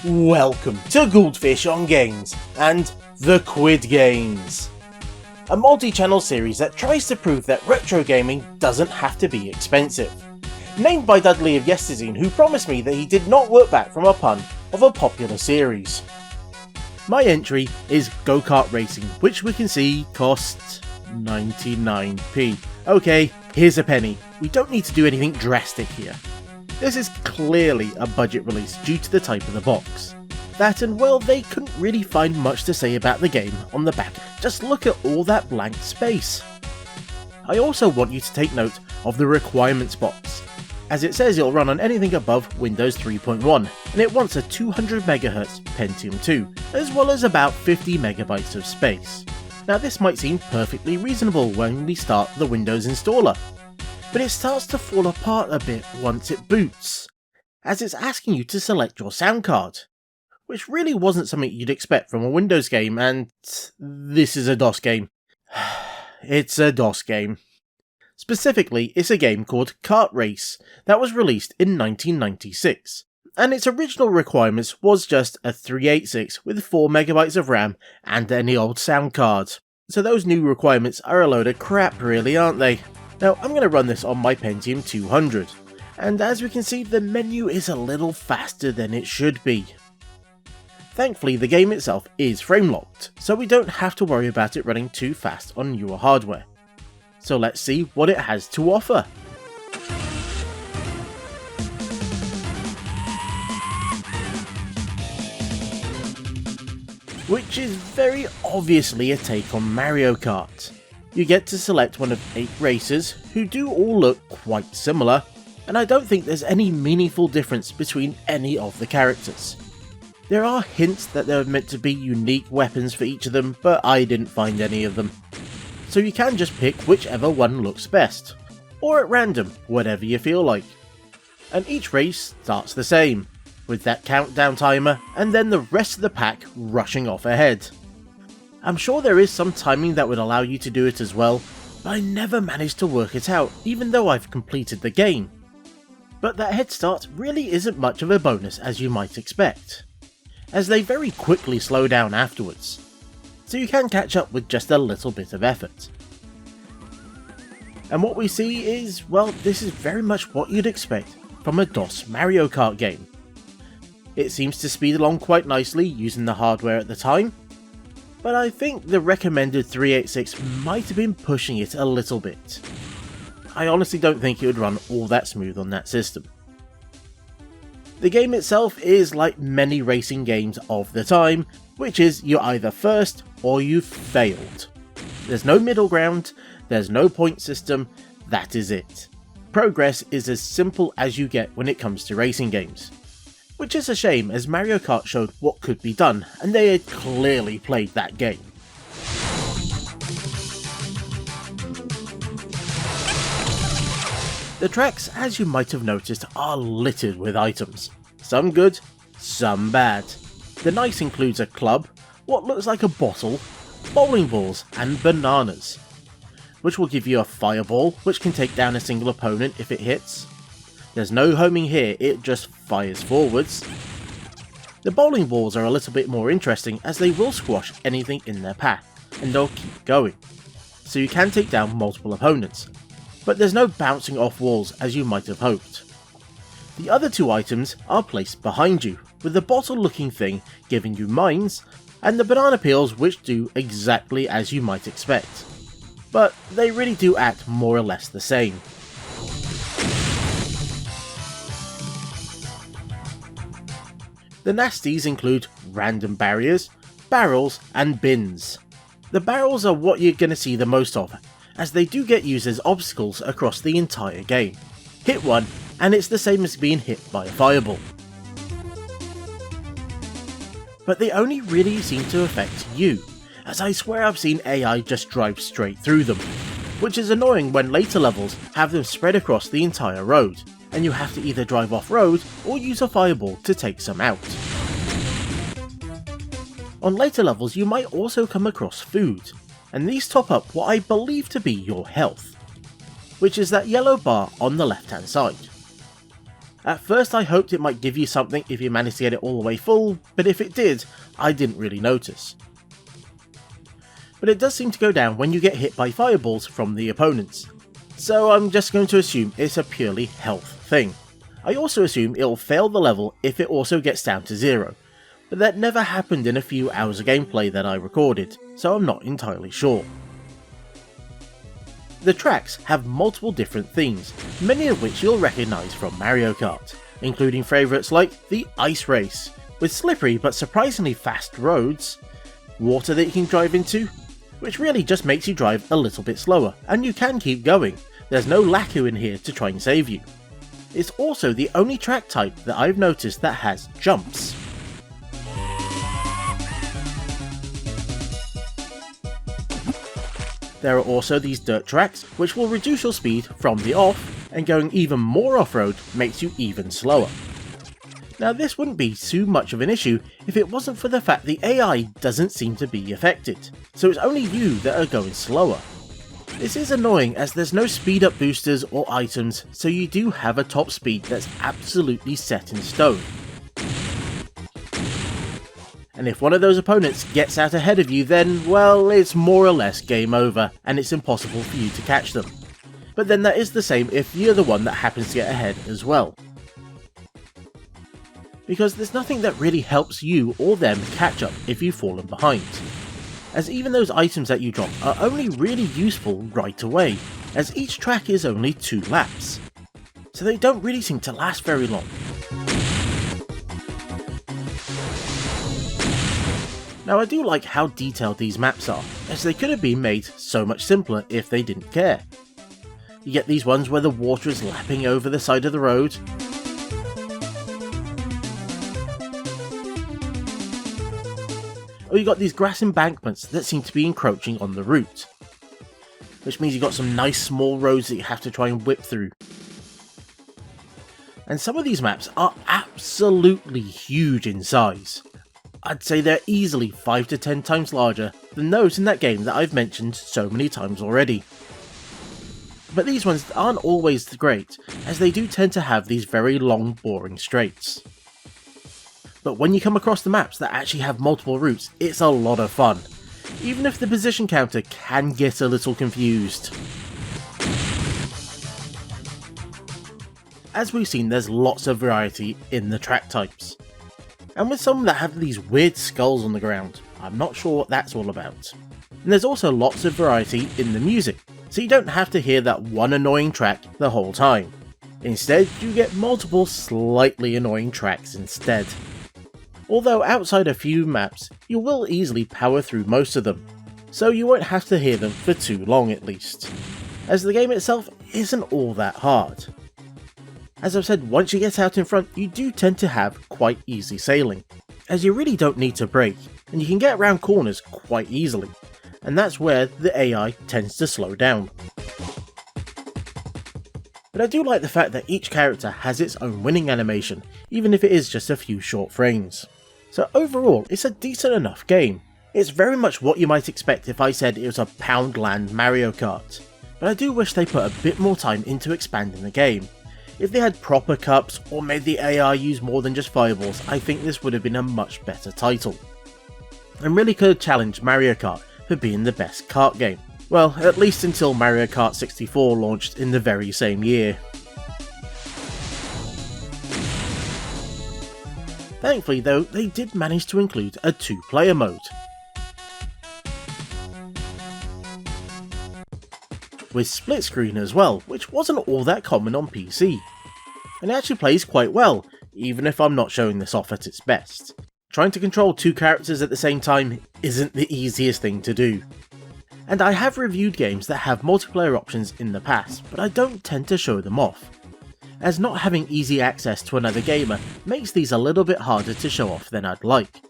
Welcome to Goldfish on Games and the Quid Games, a multi-channel series that tries to prove that retro gaming doesn't have to be expensive. Named by Dudley of Yesterday, who promised me that he did not work back from a pun of a popular series. My entry is Kart Racing, which we can see costs 99p. Okay, here's a penny. We don't need to do anything drastic here. This is clearly a budget release due to the type of the box. That and well, they couldn't really find much to say about the game on the back. Just look at all that blank space. I also want you to take note of the requirements box, as it says it'll run on anything above Windows 3.1, and it wants a 200MHz Pentium 2, as well as about 50MB of space. Now this might seem perfectly reasonable when we start the Windows installer, but it starts to fall apart a bit once it boots, as it's asking you to select your sound card, which really wasn't something you'd expect from a Windows game, and this is a DOS game. It's a DOS game. Specifically, it's a game called Kart Race that was released in 1996, and its original requirements was just a 386 with 4MB of RAM and any old sound card. So those new requirements are a load of crap really, aren't they? Now I'm going to run this on my Pentium 200, and as we can see the menu is a little faster than it should be. Thankfully the game itself is frame locked, so we don't have to worry about it running too fast on newer hardware. So let's see what it has to offer. Which is very obviously a take on Mario Kart. You get to select one of 8 racers who do all look quite similar, and I don't think there's any meaningful difference between any of the characters. There are hints that there are meant to be unique weapons for each of them, but I didn't find any of them. So you can just pick whichever one looks best, or at random, whatever you feel like. And each race starts the same, with that countdown timer and then the rest of the pack rushing off ahead. I'm sure there is some timing that would allow you to do it as well, but I never managed to work it out even though I've completed the game. But that head start really isn't much of a bonus as you might expect, as they very quickly slow down afterwards, so you can catch up with just a little bit of effort. And what we see is, well, this is very much what you'd expect from a DOS Mario Kart game. It seems to speed along quite nicely using the hardware at the time, but I think the recommended 386 might have been pushing it a little bit. I honestly don't think it would run all that smooth on that system. The game itself is like many racing games of the time, which is you're either first or you've failed. There's no middle ground, there's no point system, that is it. Progress is as simple as you get when it comes to racing games. Which is a shame, as Mario Kart showed what could be done, and they had clearly played that game. The tracks, as you might have noticed, are littered with items. Some good, some bad. The nice includes a club, what looks like a bottle, bowling balls and bananas, which will give you a fireball, which can take down a single opponent if it hits. There's no homing here, it just fires forwards. The bowling balls are a little bit more interesting as they will squash anything in their path, and they'll keep going, so you can take down multiple opponents, but there's no bouncing off walls as you might have hoped. The other 2 items are placed behind you, with the bottle looking thing giving you mines, and the banana peels which do exactly as you might expect, but they really do act more or less the same. The nasties include random barriers, barrels and bins. The barrels are what you're going to see the most of, as they do get used as obstacles across the entire game. Hit one and it's the same as being hit by a fireball. But they only really seem to affect you, as I swear I've seen AI just drive straight through them, which is annoying when later levels have them spread across the entire road, and you have to either drive off-road or use a fireball to take some out. On later levels you might also come across food, and these top up what I believe to be your health, which is that yellow bar on the left hand side. At first I hoped it might give you something if you managed to get it all the way full, but if it did, I didn't really notice. But it does seem to go down when you get hit by fireballs from the opponents, so I'm just going to assume it's a purely health thing. I also assume it'll fail the level if it also gets down to 0, but that never happened in a few hours of gameplay that I recorded, so I'm not entirely sure. The tracks have multiple different themes, many of which you'll recognise from Mario Kart, including favourites like the Ice Race, with slippery but surprisingly fast roads, water that you can drive into, which really just makes you drive a little bit slower, and you can keep going, there's no Laku in here to try and save you. It's also the only track type that I've noticed that has jumps. There are also these dirt tracks which will reduce your speed from the off, and going even more off-road makes you even slower. Now this wouldn't be too much of an issue if it wasn't for the fact the AI doesn't seem to be affected, so it's only you that are going slower. This is annoying as there's no speed up boosters or items, so you do have a top speed that's absolutely set in stone. And if one of those opponents gets out ahead of you, then, well, it's more or less game over, and it's impossible for you to catch them. But then that is the same if you're the one that happens to get ahead as well. Because there's nothing that really helps you or them catch up if you've fallen behind. As even those items that you drop are only really useful right away, as each track is only 2 laps. So they don't really seem to last very long. Now I do like how detailed these maps are, as they could have been made so much simpler if they didn't care. You get these ones where the water is lapping over the side of the road, or you got these grass embankments that seem to be encroaching on the route, which means you've got some nice small roads that you have to try and whip through. And some of these maps are absolutely huge in size. I'd say they're easily 5 to 10 times larger than those in that game that I've mentioned so many times already. But these ones aren't always great, as they do tend to have these very long boring straights. But when you come across the maps that actually have multiple routes, it's a lot of fun, even if the position counter can get a little confused. As we've seen, there's lots of variety in the track types. And with some that have these weird skulls on the ground, I'm not sure what that's all about. And there's also lots of variety in the music, so you don't have to hear that one annoying track the whole time. Instead, you get multiple slightly annoying tracks instead. Although outside a few maps, you will easily power through most of them, so you won't have to hear them for too long at least, as the game itself isn't all that hard. As I've said, once you get out in front, you do tend to have quite easy sailing, as you really don't need to brake, and you can get around corners quite easily, and that's where the AI tends to slow down. But I do like the fact that each character has its own winning animation, even if it is just a few short frames. So overall, it's a decent enough game. It's very much what you might expect if I said it was a Poundland Mario Kart, but I do wish they put a bit more time into expanding the game. If they had proper cups, or made the AI use more than just fireballs, I think this would have been a much better title. And really could have challenged Mario Kart for being the best kart game. Well, at least until Mario Kart 64 launched in the very same year. Thankfully though, they did manage to include a 2-player mode, with split screen as well, which wasn't all that common on PC. And it actually plays quite well, even if I'm not showing this off at its best. Trying to control 2 characters at the same time isn't the easiest thing to do. And I have reviewed games that have multiplayer options in the past, but I don't tend to show them off, as not having easy access to another gamer makes these a little bit harder to show off than I'd like.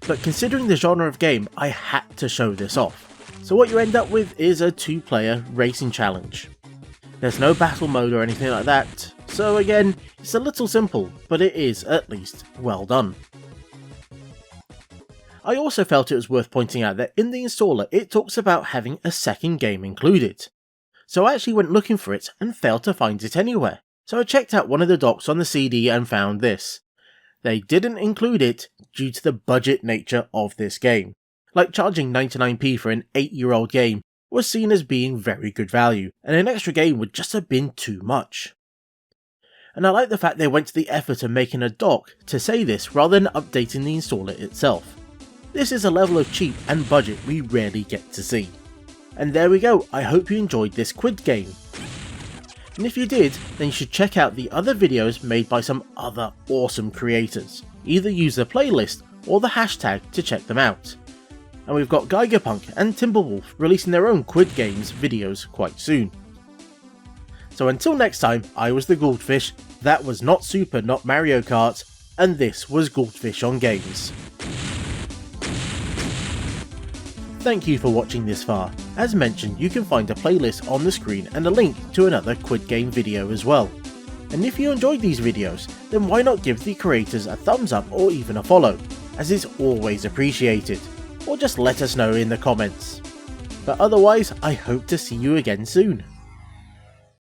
But considering the genre of game, I had to show this off. So what you end up with is a 2-player racing challenge. There's no battle mode or anything like that, so again, it's a little simple, but it is at least well done. I also felt it was worth pointing out that in the installer it talks about having a second game included, so I actually went looking for it and failed to find it anywhere, so I checked out one of the docs on the CD and found this. They didn't include it due to the budget nature of this game. Like charging 99p for an 8-year-old game was seen as being very good value, and an extra game would just have been too much. And I like the fact they went to the effort of making a dock to say this rather than updating the installer itself. This is a level of cheap and budget we rarely get to see. And there we go, I hope you enjoyed this Quid game. And if you did, then you should check out the other videos made by some other awesome creators. Either use the playlist or the hashtag to check them out. And we've got Geigerpunk and Timberwolf releasing their own Quid Games videos quite soon. So until next time, I was the Goldfish, that was Not Super Not Mario Kart, and this was Goldfish on Games. Thank you for watching this far. As mentioned, you can find a playlist on the screen and a link to another Quid Game video as well. And if you enjoyed these videos, then why not give the creators a thumbs up or even a follow, as it's always appreciated. Or just let us know in the comments. But otherwise, I hope to see you again soon.